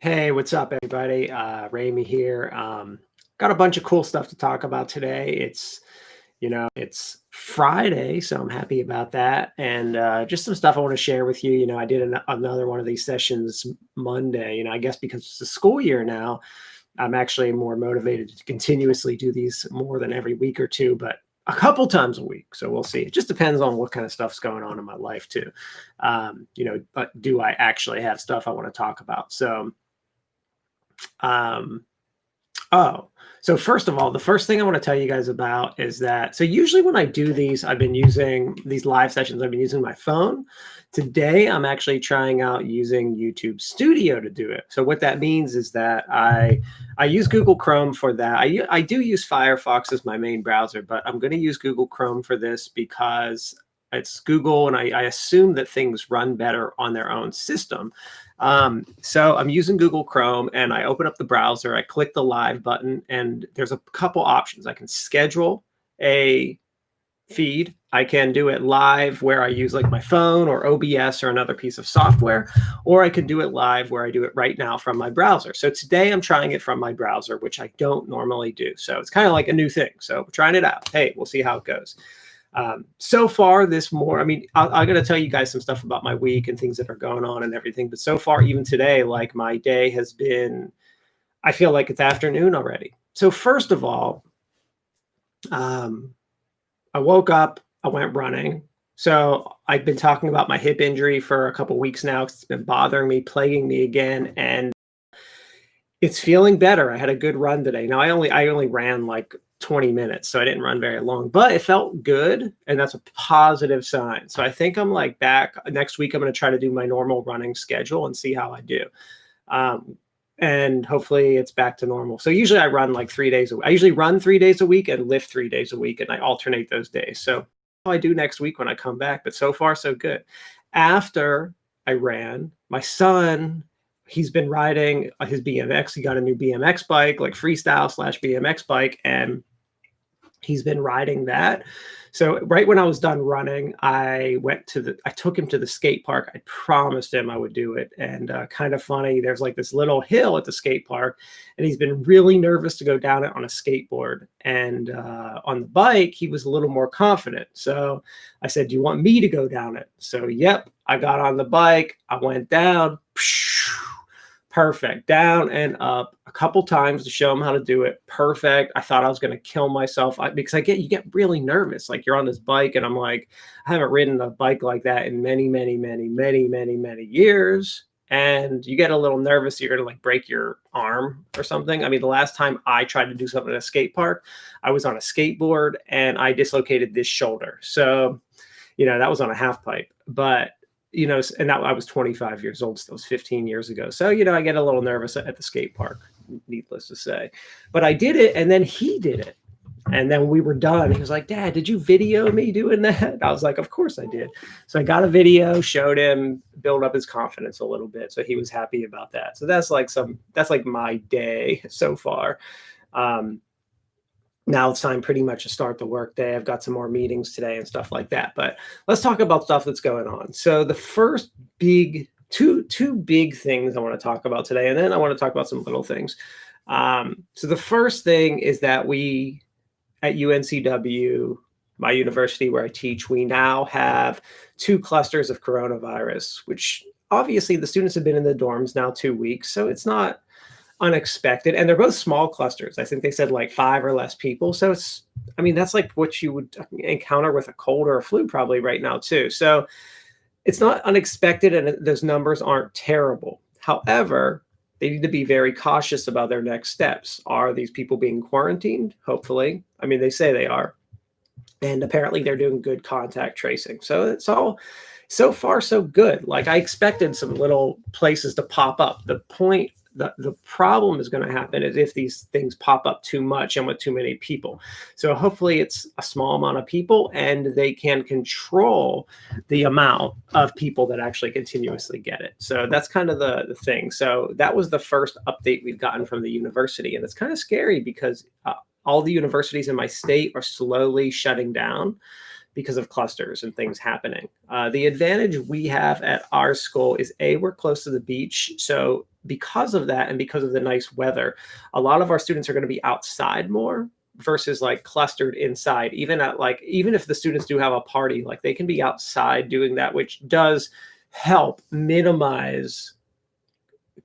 Hey, what's up, everybody? Ramey here. Got a bunch of cool stuff to talk about today. It's Friday, so I'm happy about that. And just some stuff I want to share with you. I did another one of these sessions Monday. I guess because it's the school year now, I'm actually more motivated to continuously do these more than every week or two, but a couple times a week. So we'll see. It just depends on what kind of stuff's going on in my life too. But do I actually have stuff I want to talk about? Um, oh, so first of all, the first thing I want to tell you guys about is that, so usually when I do these, I've been using these live sessions, I've been using my phone. Today, I'm actually trying out using YouTube Studio to do it. So what that means is that I use Google Chrome for that. I do use Firefox as my main browser, but I'm going to use Google Chrome for this because it's Google, and I assume that things run better on their own system. So I'm using Google Chrome, and I open up the browser, I click the live button, and there's a couple options. I can schedule a feed. I can do it live where I use like my phone or OBS or another piece of software, or I can do it live where I do it right now from my browser. So today I'm trying it from my browser, which I don't normally do. So it's kind of like a new thing. So we're trying it out. Hey, we'll see how it goes. So far I'm going to tell you guys some stuff about my week and things that are going on and everything. But so far, even today, like my day has been, I feel like it's afternoon already. So first of all, I woke up, I went running. So I've been talking about my hip injury for a couple weeks now. It's been bothering me, plaguing me again. And it's feeling better. I had a good run today. Now I only ran like 20 minutes, so I didn't run very long, but it felt good, and that's a positive sign. So I think I'm like back next week. I'm going to try to do my normal running schedule and see how I do. And hopefully it's back to normal. So usually I run like 3 days a week. I usually run 3 days a week and lift 3 days a week, and I alternate those days. So I do next week when I come back, but so far so good. After I ran, my son, he's been riding his BMX. He got a new BMX bike, like freestyle / BMX bike, and he's been riding that. So right when I was done running, I took him to the skate park. I promised him I would do it. And kind of funny, there's like this little hill at the skate park, and he's been really nervous to go down it on a skateboard. And on the bike, he was a little more confident. So I said, do you want me to go down it? So, yep, I got on the bike. I went down. Perfect. Down and up a couple times to show him how to do it. Perfect. I thought I was going to kill myself because you get really nervous. Like you're on this bike, and I'm like, I haven't ridden a bike like that in many, many, many, many, many, many years. And you get a little nervous. You're going to like break your arm or something. I mean, the last time I tried to do something at a skate park, I was on a skateboard and I dislocated this shoulder. So, that was on a half pipe, but and that I was 25 years old, so it was 15 years ago. So, I get a little nervous at the skate park, needless to say. But I did it, and then he did it. And then we were done. He was like, Dad, did you video me doing that? I was like, of course I did. So I got a video, showed him, build up his confidence a little bit. So he was happy about that. So that's like my day so far. Now it's time pretty much to start the work day. I've got some more meetings today and stuff like that. But let's talk about stuff that's going on. So the first two big things I want to talk about today, and then I want to talk about some little things. So the first thing is that we at UNCW, my university where I teach, we now have 2 clusters of coronavirus, which obviously the students have been in the dorms now 2 weeks. So it's not unexpected, and they're both small clusters. I think they said like 5 or less people. So that's like what you would encounter with a cold or a flu probably right now too. So it's not unexpected, and those numbers aren't terrible. However, they need to be very cautious about their next steps. Are these people being quarantined? Hopefully. They say they are. And apparently they're doing good contact tracing. So it's all so far so good. Like I expected some little places to pop up. The problem is going to happen is if these things pop up too much and with too many people. So hopefully it's a small amount of people, and they can control the amount of people that actually continuously get it. So that's kind of the thing. So that was the first update we've gotten from the university. And it's kind of scary because all the universities in my state are slowly shutting down because of clusters and things happening. The advantage we have at our school is we're close to the beach. So because of that and because of the nice weather, a lot of our students are going to be outside more versus like clustered inside. Even if the students do have a party, like they can be outside doing that, which does help minimize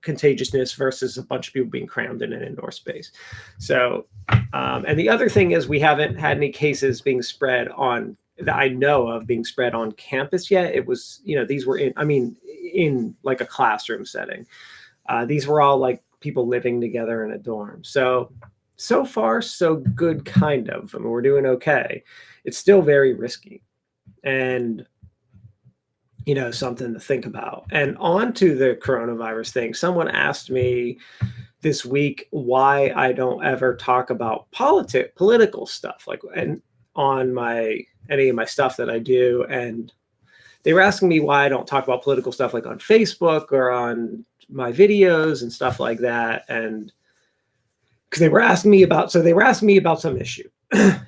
contagiousness versus a bunch of people being crammed in an indoor space. So, and the other thing is we haven't had any cases being spread on that I know of being spread on campus yet. It was, these were in like a classroom setting. These were all like people living together in a dorm. So far, so good, kind of. I mean, we're doing okay. It's still very risky. And something to think about. And on to the coronavirus thing. Someone asked me this week why I don't ever talk about political stuff, and on any of my stuff that I do. And they were asking me why I don't talk about political stuff like on Facebook or on my videos and stuff like that. And because they were asking me about some issue.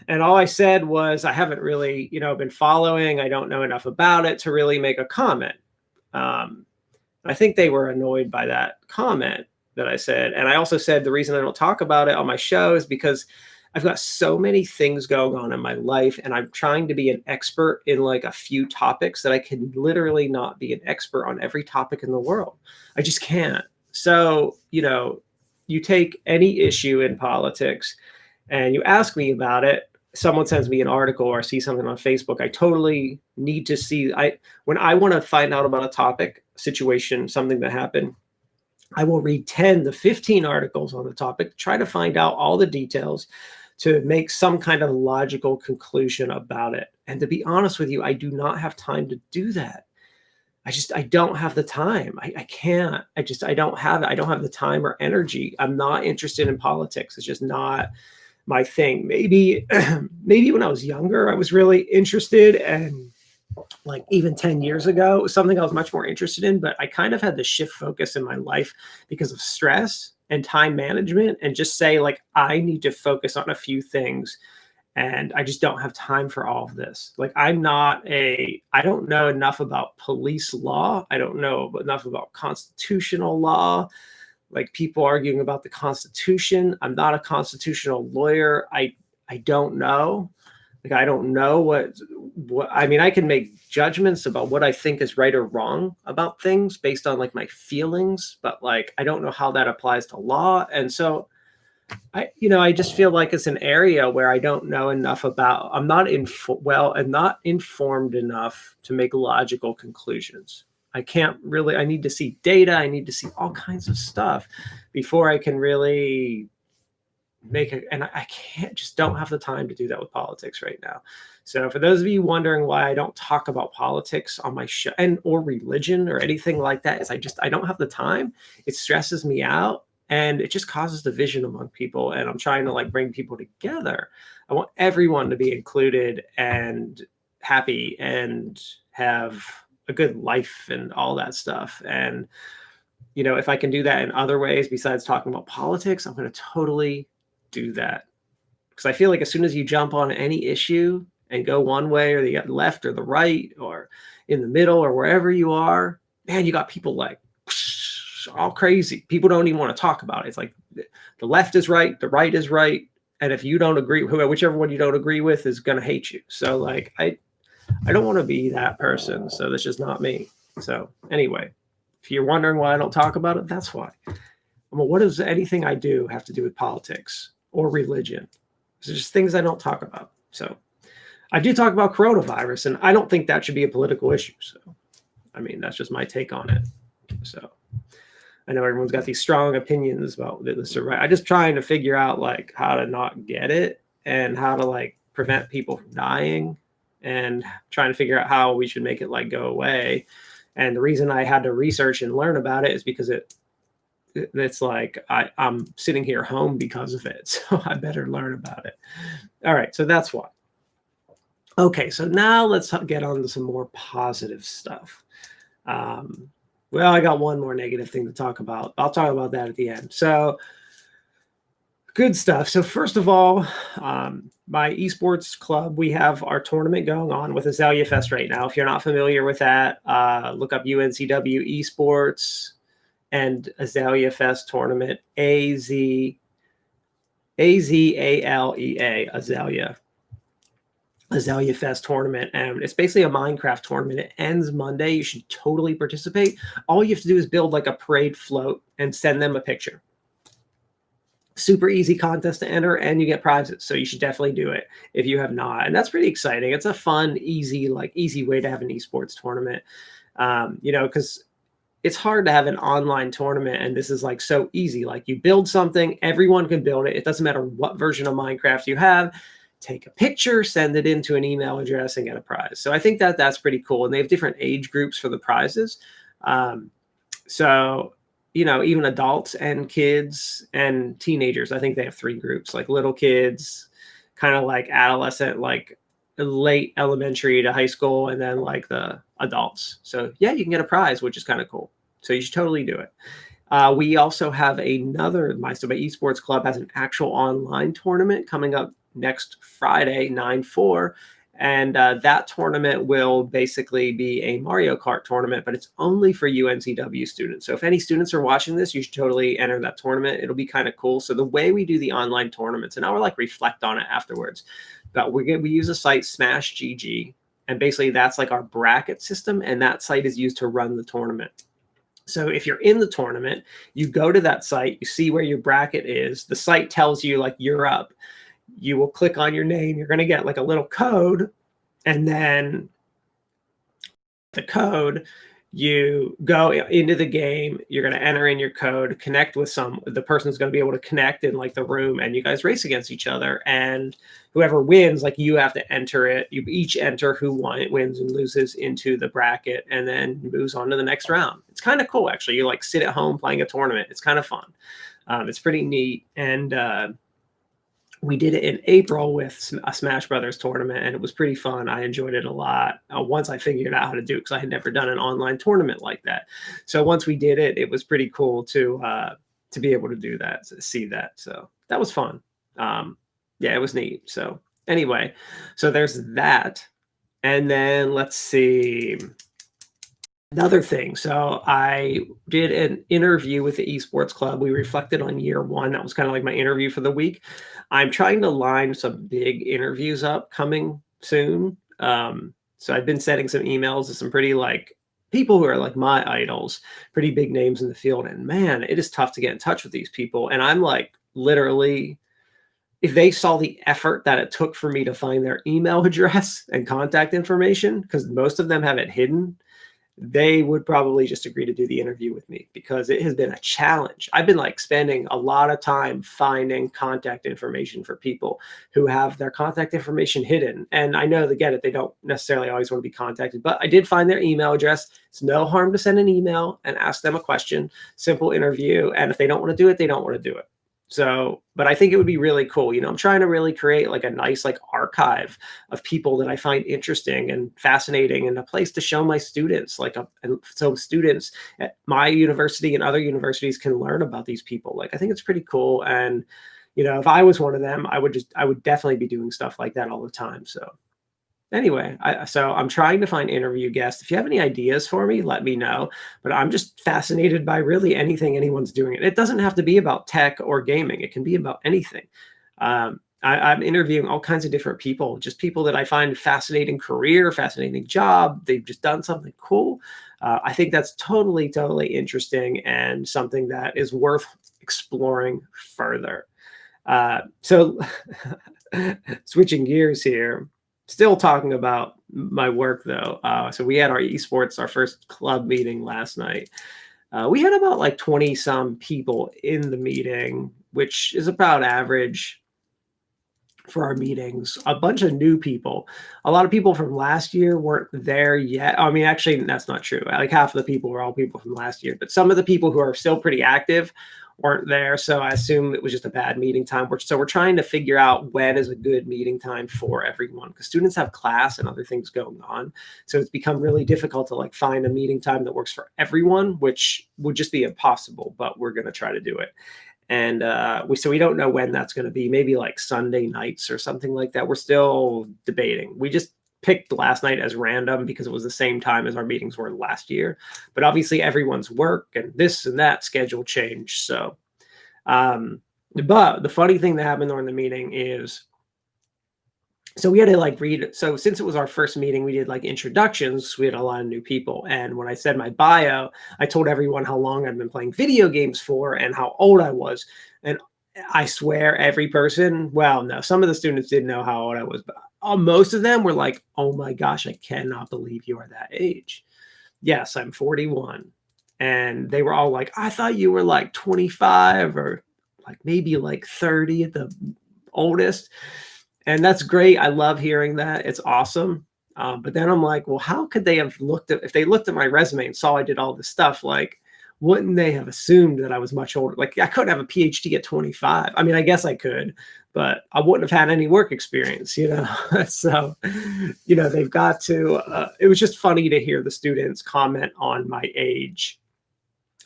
And all I said was, I haven't really, been following. I don't know enough about it to really make a comment. I think they were annoyed by that comment that I said. And I also said the reason I don't talk about it on my show is because I've got so many things going on in my life, and I'm trying to be an expert in like a few topics that I can literally not be an expert on every topic in the world. I just can't. So, you take any issue in politics and you ask me about it, someone sends me an article or I see something on Facebook, I totally need to see. When I want to find out about a topic, situation, something that happened, I will read 10 to 15 articles on the topic, try to find out all the details to make some kind of logical conclusion about it. And to be honest with you, I do not have time to do that. I don't have the time. I can't. I don't have it. I don't have the time or energy. I'm not interested in politics. It's just not my thing. Maybe when I was younger, I was really interested, and like even 10 years ago, it was something I was much more interested in, but I kind of had to shift focus in my life because of stress and time management, and just say like, I need to focus on a few things. And I just don't have time for all of this. Like, I don't know enough about police law. I don't know enough about constitutional law. Like, people arguing about the Constitution. I'm not a constitutional lawyer. I don't know. Like, I don't know what I mean, I can make judgments about what I think is right or wrong about things based on like my feelings, but like, I don't know how that applies to law. And so I just feel like it's an area where I don't know enough about. I'm not informed enough to make logical conclusions. I need to see data. I need to see all kinds of stuff before I can really and I don't have the time to do that with politics right now. So for those of you wondering why I don't talk about politics on my show or religion or anything like that, is I don't have the time. It stresses me out. And it just causes division among people. And I'm trying to like bring people together. I want everyone to be included and happy and have a good life and all that stuff. And, if I can do that in other ways besides talking about politics, I'm going to totally do that. Because I feel like as soon as you jump on any issue and go one way or the left or the right or in the middle or wherever you are, man, you got people like all crazy. People don't even want to talk about it. It's like the left is right, the right is right, and if you don't agree, whichever one you don't agree with is going to hate you. So like I don't want to be that person. So that's just not me. So anyway, if you're wondering why I don't talk about it, that's why. What does anything I do have to do with politics or religion? It's just things I don't talk about. So I do talk about coronavirus, and I don't think that should be a political issue. So I mean, that's just my take on it. So I know everyone's got these strong opinions about this or right. I'm just trying to figure out like how to not get it and how to like prevent people from dying, and trying to figure out how we should make it like go away. And the reason I had to research and learn about it is because it's like I'm sitting here home because of it. So I better learn about it. All right. So that's why. Okay. So now let's get on to some more positive stuff. Well, I got one more negative thing to talk about. I'll talk about that at the end. So good stuff. So first of all, my esports club, we have our tournament going on with Azalea Fest right now. If you're not familiar with that, look up uncw esports. and Azalea Fest tournament, Azalea, Azalea Fest tournament. And it's basically a Minecraft tournament. It ends Monday. You should totally participate. All you have to do is build like a parade float and send them a picture. Super easy contest to enter, and you get prizes. So you should definitely do it if you have not. And that's pretty exciting. It's a fun, easy way to have an esports tournament. Because it's hard to have an online tournament, and this is like so easy. Like, you build something, everyone can build it. It doesn't matter what version of Minecraft you have. Take a picture, send it into an email address, and get a prize. So I think that that's pretty cool. And they have different age groups for the prizes. So even adults and kids and teenagers, I think they have 3 groups, like little kids, kind of like adolescent, like late elementary to high school, and then like the adults. So yeah, you can get a prize, which is kind of cool. So you should totally do it. We also have another, my Esports Club has an actual online tournament coming up next Friday, 9/4. And that tournament will basically be a Mario Kart tournament, but it's only for UNCW students. So if any students are watching this, you should totally enter that tournament. It'll be kind of cool. So the way we do the online tournaments, and I will reflect on it afterwards, but we use a site, Smash GG, and basically that's like our bracket system, and that site is used to run the tournament. So if you're in the tournament, you go to that site, you see where your bracket is. The site tells you like you're up. You will click on your name. You're going to get like a little code, and then the code, you go into the game. You're going to enter in your code, connect with the person's going to be able to connect in like the room, and you guys race against each other. And whoever wins, like, you have to enter it. You each enter who wins and loses into the bracket, and then moves on to the next round. It's kind of cool, actually. You like sit at home playing a tournament. It's kind of fun. It's pretty neat. And we did it in April with a Smash Brothers tournament, and it was pretty fun. I enjoyed it a lot once I figured out how to do it, because I had never done an online tournament like that. So once we did it, it was pretty cool to be able to do that, to see that. So that was fun. Yeah, it was neat. So anyway, so there's that. And then let's see. Another thing. So I did an interview with the Esports Club. We reflected on year 1. That was kind of like my interview for the week. I'm trying to line some big interviews up coming soon. So I've been sending some emails to some pretty like people who are like my idols, pretty big names in the field. And man, it is tough to get in touch with these people. And I'm like, literally, if they saw the effort that it took for me to find their email address and contact information, because most of them have it hidden, they would probably just agree to do the interview with me, because it has been a challenge. I've been like spending a lot of time finding contact information for people who have their contact information hidden. And I know they get it. They don't necessarily always want to be contacted, but I did find their email address. It's no harm to send an email and ask them a question, simple interview. And if they don't want to do it, they don't want to do it. So, but I think it would be really cool. I'm trying to really create like a nice like archive of people that I find interesting and fascinating, and a place to show my students, and so students at my university and other universities can learn about these people. Like, I think it's pretty cool. And, if I was one of them, I would definitely be doing stuff like that all the time. So anyway, so I'm trying to find interview guests. If you have any ideas for me, let me know. But I'm just fascinated by really anything anyone's doing. It doesn't have to be about tech or gaming. It can be about anything. I'm interviewing all kinds of different people, just people that I find fascinating career, fascinating job. They've just done something cool. I think that's totally, totally interesting, and something that is worth exploring further. So switching gears here. Still talking about my work though. So we had our first club meeting last night. We had about like 20 some people in the meeting, which is about average for our meetings. A bunch of new people. A lot of people from last year weren't there yet. I mean, actually, that's not true. Like half of the people were all people from last year, but some of the people who are still pretty active weren't there. So I assume it was just a bad meeting time. So we're trying to figure out when is a good meeting time for everyone, because students have class and other things going on. So it's become really difficult to like find a meeting time that works for everyone, which would just be impossible, but we're going to try to do it. And we don't know when that's going to be, maybe like Sunday nights or something like that. We're still debating. picked last night as random because it was the same time as our meetings were last year. But obviously everyone's work and this and that schedule changed. So, but the funny thing that happened during the meeting is, so we had to like read. So since it was our first meeting, we did like introductions. We had a lot of new people. And when I said my bio, I told everyone how long I've been playing video games for and how old I was. And I swear every person, well, no, some of the students didn't know how old I was, but most of them were like, oh my gosh, I cannot believe you are that age. Yes, I'm 41. And they were all like, I thought you were like 25 or like maybe like 30 at the oldest. And that's great. I love hearing that. It's awesome. But then I'm like, well, how could they have looked at, if they looked at my resume and saw I did all this stuff, like, wouldn't they have assumed that I was much older? Like, I couldn't have a PhD at 25. I mean, I guess I could, but I wouldn't have had any work experience, you know? So, you know, they've got to, it was just funny to hear the students comment on my age.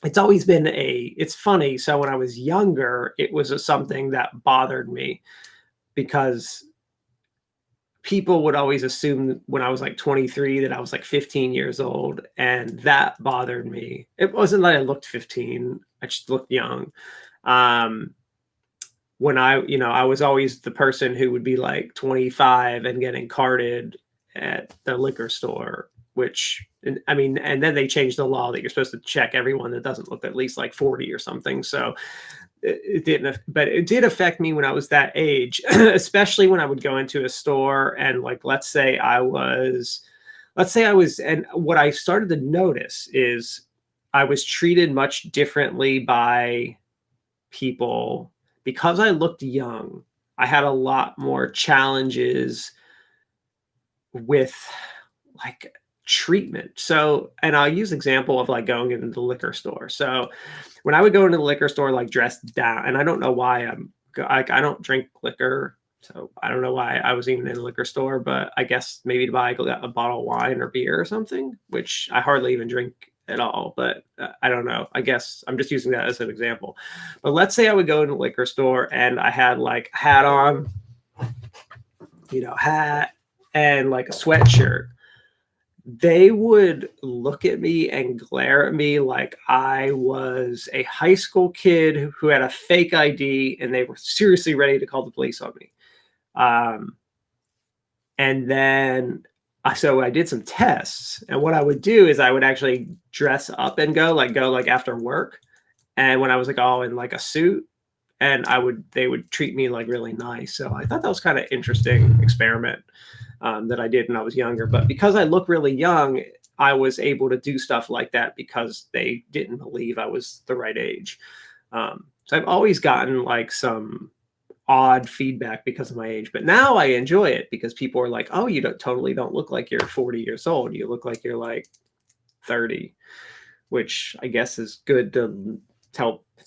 It's always been it's funny. So when I was younger, it was something that bothered me because people would always assume when I was like 23 that I was like 15 years old. And that bothered me. It wasn't that I looked 15. I just looked young. When I was always the person who would be like 25 and getting carded at the liquor store, which, I mean, and then they changed the law that you're supposed to check everyone that doesn't look at least like 40 or something. So it didn't, but it did affect me when I was that age, especially when I would go into a store and like, let's say I was, and what I started to notice is I was treated much differently by people because I looked young. I had a lot more challenges with like treatment. So, and I'll use example of like going into the liquor store. So when I would go into the liquor store, like dressed down, and I don't know why I don't drink liquor. So I don't know why I was even in a liquor store, but I guess maybe to buy a bottle of wine or beer or something, which I hardly even drink at all, but I don't know. I guess I'm just using that as an example. But let's say I would go into a liquor store and I had like a hat on, hat and like a sweatshirt. They would look at me and glare at me like I was a high school kid who had a fake ID and they were seriously ready to call the police on me. And then, so I did some tests, and what I would do is I would actually dress up and go like after work. And when I was like all in like a suit, and they would treat me like really nice. So I thought that was kind of interesting experiment that I did when I was younger. But because I look really young, I was able to do stuff like that because they didn't believe I was the right age. So I've always gotten like some odd feedback because of my age, but now I enjoy it because people are like, oh, you totally don't look like you're 40 years old. You look like you're like 30, which I guess is good to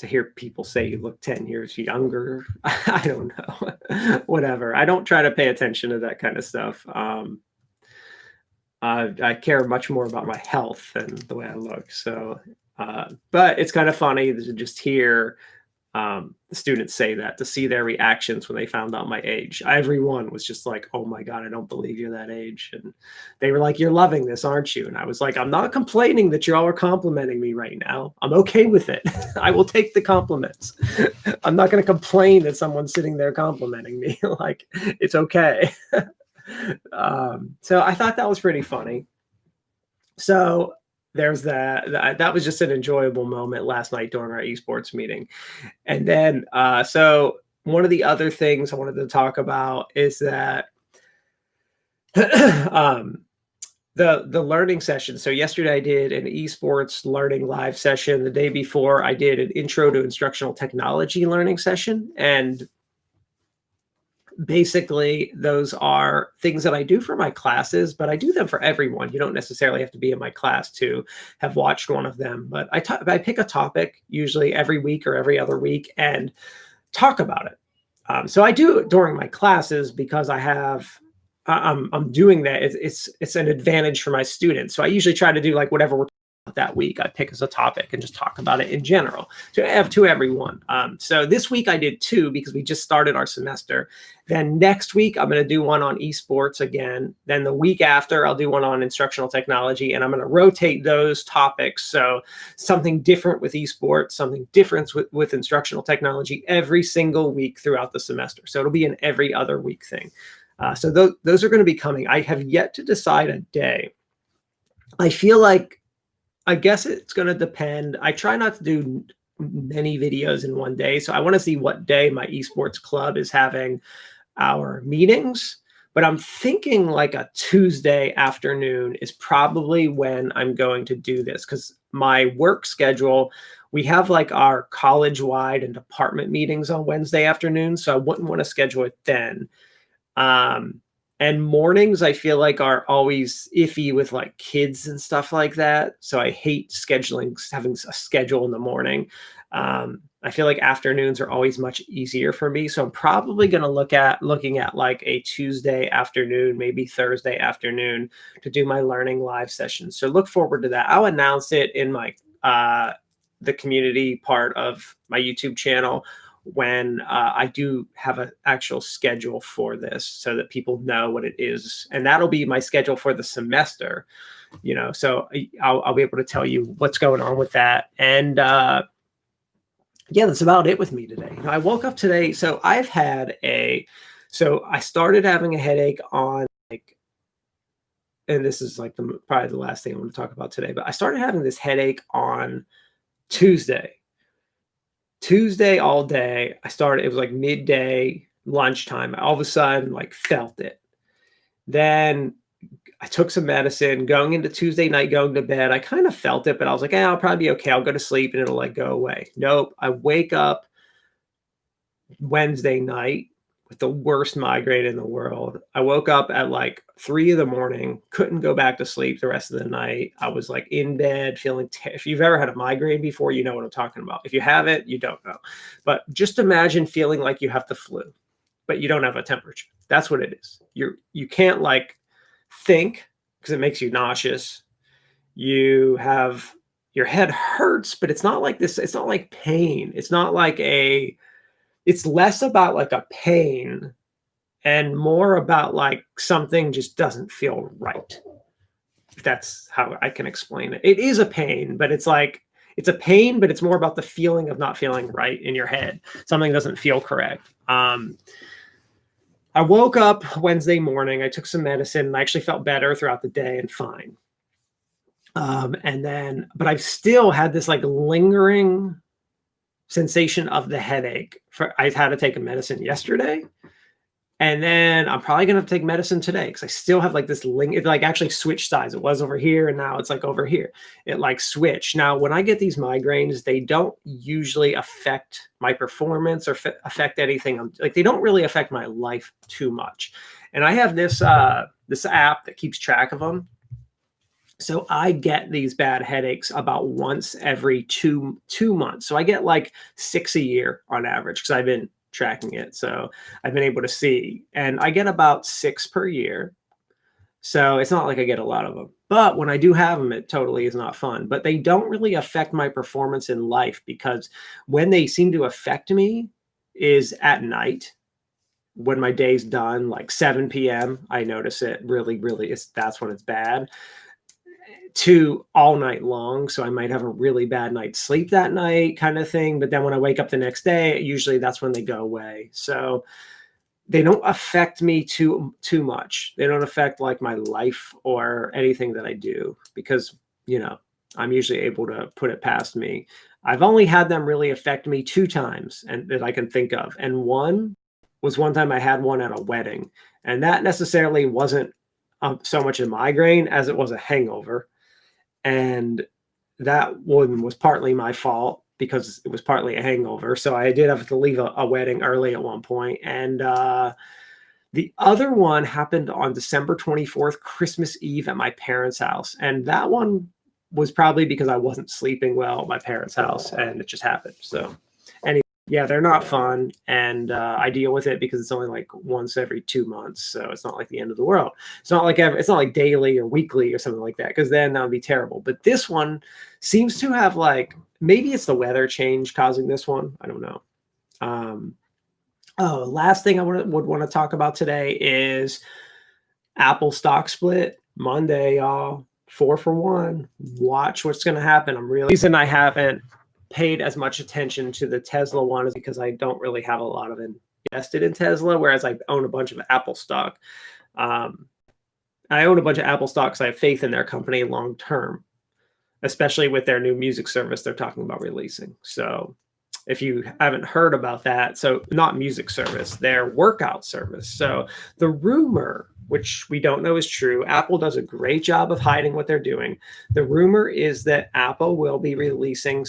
hear people say you look 10 years younger. I don't know. Whatever. I don't try to pay attention to that kind of stuff. I care much more about my health than the way I look. So, but it's kind of funny to just hear the students say that, to see their reactions when they found out my age. Everyone was just like, oh my God, I don't believe you're that age. And they were like, you're loving this, aren't you? And I was like, I'm not complaining that you all are complimenting me right now. I'm okay with it. I will take the compliments. I'm not going to complain that someone's sitting there complimenting me. Like, it's okay. So I thought that was pretty funny. So there's that was just an enjoyable moment last night during our esports meeting. And then, so one of the other things I wanted to talk about is that the learning session. So yesterday I did an esports learning live session. The day before I did an intro to instructional technology learning session. And basically those are things that I do for my classes, but I do them for everyone. You don't necessarily have to be in my class to have watched one of them, but I pick a topic usually every week or every other week and talk about it. So I do it during my classes because I'm doing that. It's an advantage for my students. So I usually try to do like whatever we're that week. I pick as a topic and just talk about it in general to everyone. So this week I did 2 because we just started our semester. Then next week I'm going to do one on esports again. Then the week after I'll do one on instructional technology, and I'm going to rotate those topics. So something different with esports, something different with instructional technology every single week throughout the semester. So it'll be an every other week thing. So those are going to be coming. I have yet to decide a day. I feel like, I guess it's going to depend. I try not to do many videos in one day. So I want to see what day my esports club is having our meetings. But I'm thinking like a Tuesday afternoon is probably when I'm going to do this, because my work schedule, we have like our college-wide and department meetings on Wednesday afternoon. So I wouldn't want to schedule it then. And mornings I feel like are always iffy with like kids and stuff like that. So I hate having a schedule in the morning. I feel like afternoons are always much easier for me. So I'm probably going to looking at like a Tuesday afternoon, maybe Thursday afternoon to do my learning live sessions. So look forward to that. I'll announce it in my, the community part of my YouTube channel when I do have an actual schedule for this, so that people know what it is. And that'll be my schedule for the semester, so I'll be able to tell you what's going on with that. And yeah, that's about it with me today. I woke up today. So I started having a headache on and this is like probably the last thing I want to talk about today, but I started having this headache on Tuesday all day. It was like midday, lunchtime. All of a sudden, like felt it. Then I took some medicine going into Tuesday night, going to bed. I kind of felt it, but I was like, I'll probably be okay. I'll go to sleep and it'll like go away. Nope. I wake up Wednesday night with the worst migraine in the world. I woke up at like 3 a.m, couldn't go back to sleep the rest of the night. I was like in bed feeling, if you've ever had a migraine before, you know what I'm talking about. If you haven't, you don't know. But just imagine feeling like you have the flu, but you don't have a temperature. That's what it is. You can't like think because it makes you nauseous. Your head hurts, but it's not like this. It's not like pain. It's less about like a pain and more about like something just doesn't feel right. If that's how I can explain it. It is a pain, but it's a pain, but it's more about the feeling of not feeling right in your head. Something doesn't feel correct. I woke up Wednesday morning, I took some medicine and I actually felt better throughout the day and fine. But I've still had this like lingering sensation of the headache. I've had to take a medicine yesterday, and then I'm probably gonna take medicine today because I still have like this it like actually switched sides. It was over here and now it's like over here. It like switched. Now when I get these migraines, they don't usually affect my performance or affect anything. Like they don't really affect my life too much. And I have this this app that keeps track of them. So I get these bad headaches about once every two months. So I get like 6 a year on average because I've been tracking it. So I've been able to see, and I get about 6 per year. So it's not like I get a lot of them, but when I do have them, it totally is not fun. But they don't really affect my performance in life, because when they seem to affect me is at night. When my day's done, like 7 p.m., I notice it really, that's when it's bad. To all night long. So I might have a really bad night's sleep that night kind of thing. But then when I wake up the next day, usually that's when they go away. So they don't affect me too much. They don't affect like my life or anything that I do, because, I'm usually able to put it past me. I've only had them really affect me 2 times and that I can think of. And one time I had one at a wedding, and that necessarily wasn't so much a migraine as it was a hangover. And that one was partly my fault because it was partly a hangover. So I did have to leave a wedding early at one point. And the other one happened on December 24th, Christmas Eve, at my parents' house. And that one was probably because I wasn't sleeping well at my parents' house, and it just happened. So anyway, Yeah, they're not fun, and I deal with it because it's only like once every 2 months, so it's not like the end of the world. It's not like daily or weekly or something like that, because then that would be terrible. But this one seems to have like maybe it's the weather change causing this one. I don't know. Um, oh, last thing would want to talk about today is Apple stock split Monday, y'all. 4 for 1. Watch what's going to happen. The reason I haven't paid as much attention to the Tesla one is because I don't really have a lot of invested in Tesla, whereas I own a bunch of Apple stock. I own a bunch of Apple stocks. I have faith in their company long term, especially with their new music service they're talking about releasing. So if you haven't heard about that, so not music service, their workout service. So the rumor, which we don't know is true, Apple does a great job of hiding what they're doing. The rumor is that Apple will be releasing,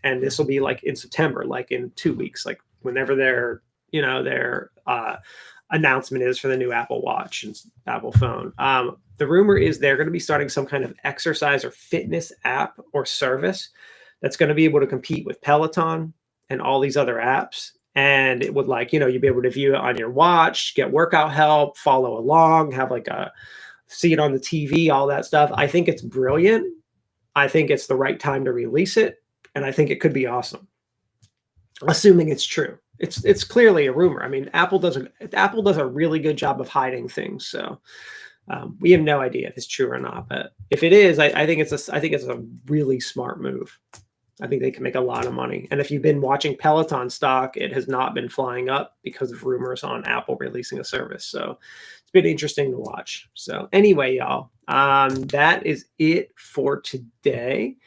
and this will be like in September, like in 2 weeks, like whenever their announcement is for the new Apple Watch and Apple phone. The rumor is they're going to be starting some kind of exercise or fitness app or service that's going to be able to compete with Peloton and all these other apps. And it would you'd be able to view it on your watch, get workout help, follow along, have see it on the TV, all that stuff. I think it's brilliant. I think it's the right time to release it. And I think it could be awesome, assuming it's true. It's clearly a rumor. I mean, Apple does a really good job of hiding things. So we have no idea if it's true or not. But if it is, I think it's a really smart move. I think they can make a lot of money. And if you've been watching Peloton stock, it has not been flying up because of rumors on Apple releasing a service. So it's been interesting to watch. So anyway, y'all, that is it for today.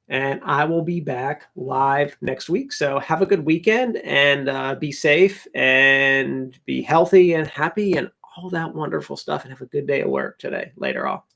And I will be back live next week. So have a good weekend and be safe and be healthy and happy and all that wonderful stuff. And have a good day at work today. Later, all.